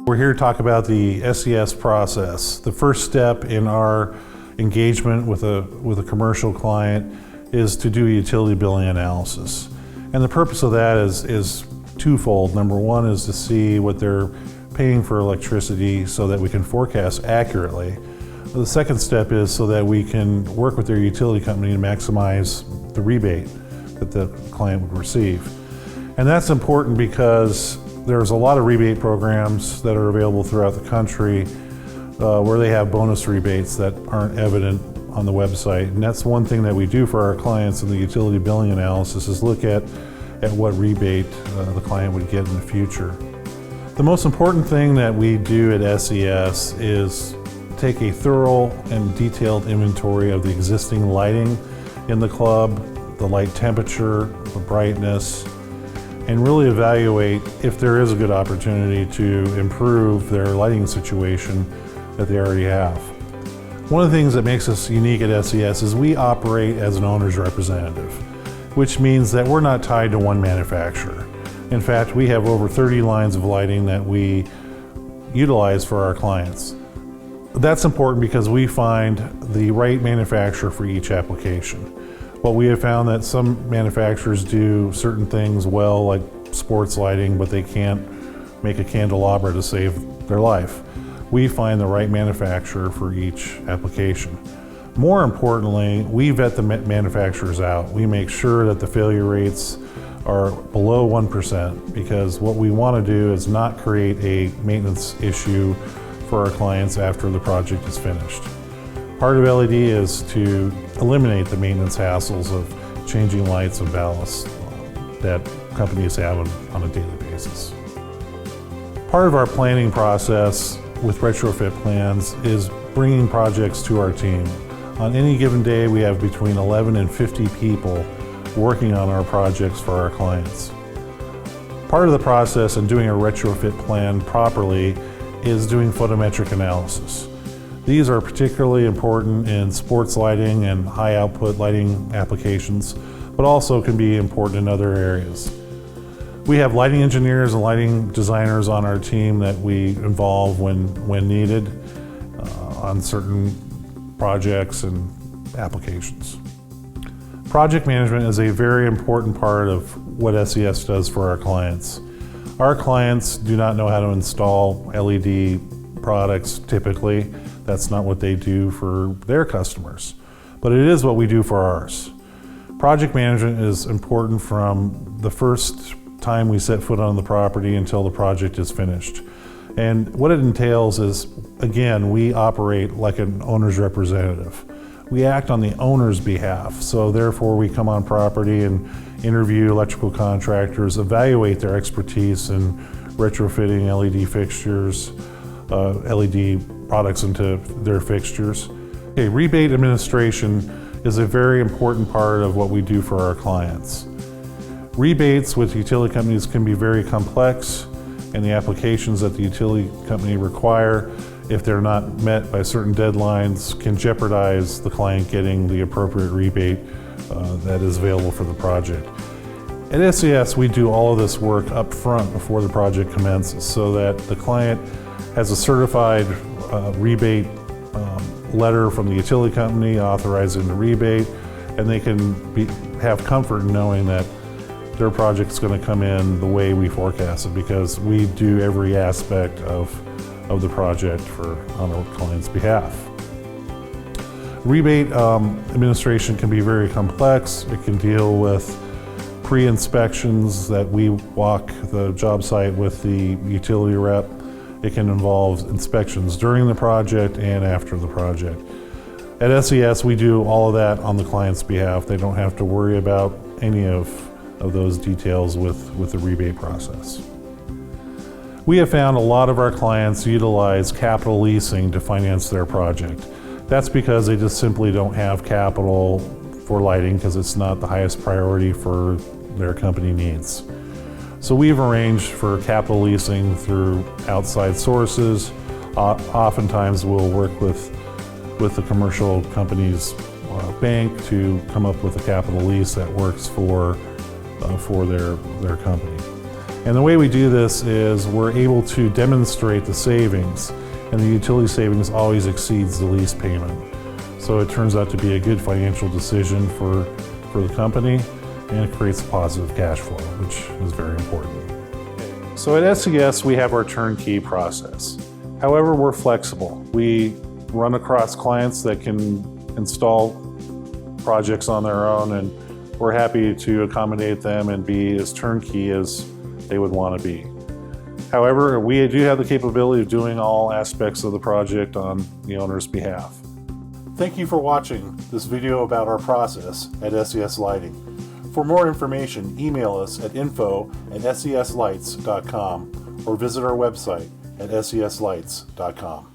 We're here to talk about the SES process. The first step in our engagement with a commercial client is to do a utility billing analysis. And the purpose of that is twofold. Number one is to see what they're paying for electricity so that we can forecast accurately. The second step is so that we can work with their utility company to maximize the rebate that the client would receive. And that's important because there's a lot of rebate programs that are available throughout the country where they have bonus rebates that aren't evident on the website. And that's one thing that we do for our clients in the utility billing analysis is look at what rebate the client would get in the future. The most important thing that we do at SES is take a thorough and detailed inventory of the existing lighting in the club, the light temperature, the brightness, and really evaluate if there is a good opportunity to improve their lighting situation that they already have. One of the things that makes us unique at SES is we operate as an owner's representative, which means that we're not tied to one manufacturer. In fact, we have over 30 lines of lighting that we utilize for our clients. That's important because we find the right manufacturer for each application. What we have found that some manufacturers do certain things well, like sports lighting, but they can't make a candelabra to save their life. We find the right manufacturer for each application. More importantly, we vet the manufacturers out. We make sure that the failure rates are below 1% because what we want to do is not create a maintenance issue for our clients after the project is finished. Part of LED is to eliminate the maintenance hassles of changing lights and ballasts that companies have on a daily basis. Part of our planning process with retrofit plans is bringing projects to our team. On any given day, we have between 11 and 50 people working on our projects for our clients. Part of the process in doing a retrofit plan properly is doing photometric analysis. These are particularly important in sports lighting and high output lighting applications, but also can be important in other areas. We have lighting engineers and lighting designers on our team that we involve when needed on certain projects and applications. Project management is a very important part of what SES does for our clients. Our clients do not know how to install LED products typically. That's not what they do for their customers, but it is what we do for ours. Project management is important from the first time we set foot on the property until the project is finished. And what it entails is, again, we operate like an owner's representative. We act on the owner's behalf, so therefore we come on property and interview electrical contractors, evaluate their expertise in retrofitting LED fixtures, LED products into their fixtures. Okay, rebate administration is a very important part of what we do for our clients. Rebates with utility companies can be very complex, and the applications that the utility company require, if they're not met by certain deadlines, can jeopardize the client getting the appropriate rebate that is available for the project. At SES, we do all of this work up front before the project commences so that the client has a certified rebate letter from the utility company authorizing the rebate, and they can have comfort in knowing that their project's going to come in the way we forecast it because we do every aspect of the project on our client's behalf. Rebate administration can be very complex. It can deal with pre-inspections that we walk the job site with the utility rep. It can involve inspections during the project and after the project. At SES, we do all of that on the client's behalf. They don't have to worry about any of those details with the rebate process. We have found a lot of our clients utilize capital leasing to finance their project. That's because they just simply don't have capital for lighting because it's not the highest priority for their company needs. So we've arranged for capital leasing through outside sources. Oftentimes we'll work with the commercial company's bank to come up with a capital lease that works for their company. And the way we do this is we're able to demonstrate the savings, and the utility savings always exceeds the lease payment. So it turns out to be a good financial decision for the company, and it creates a positive cash flow, which is very important. So at SES, we have our turnkey process. However, we're flexible. We run across clients that can install projects on their own, and we're happy to accommodate them and be as turnkey as they would want to be. However, we do have the capability of doing all aspects of the project on the owner's behalf. Thank you for watching this video about our process at SES Lighting. For more information, email us at info@seslights.com or visit our website at seslights.com.